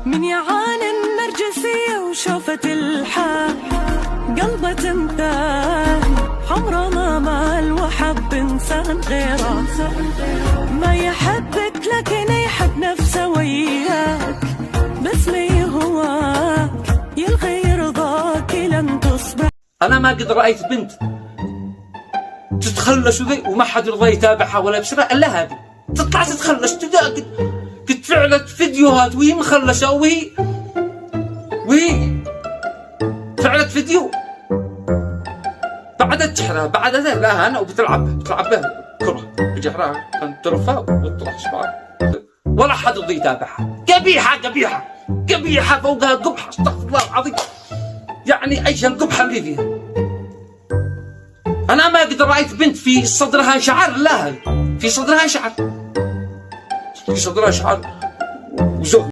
من يعاني النرجسية وشوفت الحال قلبه تنتهي عمره ما مال وحب إنسان غيره. ما يحبك لكن يحب نفسه وياك، بس ما يهواك يلغي رضاك لن تصبح. أنا ما قد رأيت بنت تتخلش وذي وما حد يرضى يتابعها ولا يبشرها إلا هذه. تطلع تتخلش قد فعلت فيديوهات وهي مخلشة وهي فعلت فيديو بعدها تحرها بعدها لا أنا وبتلعب به كرة بجحرها كانت ترفها وتروح شبعها ولا حد يرضى يتابعها. قبيحة فوقها قبحة، استغفر الله العظيم. يعني ايش القبحة اللي فيها؟ انا ما قد رأيت بنت في صدرها شعر، لا في صدرها شعر وزهد.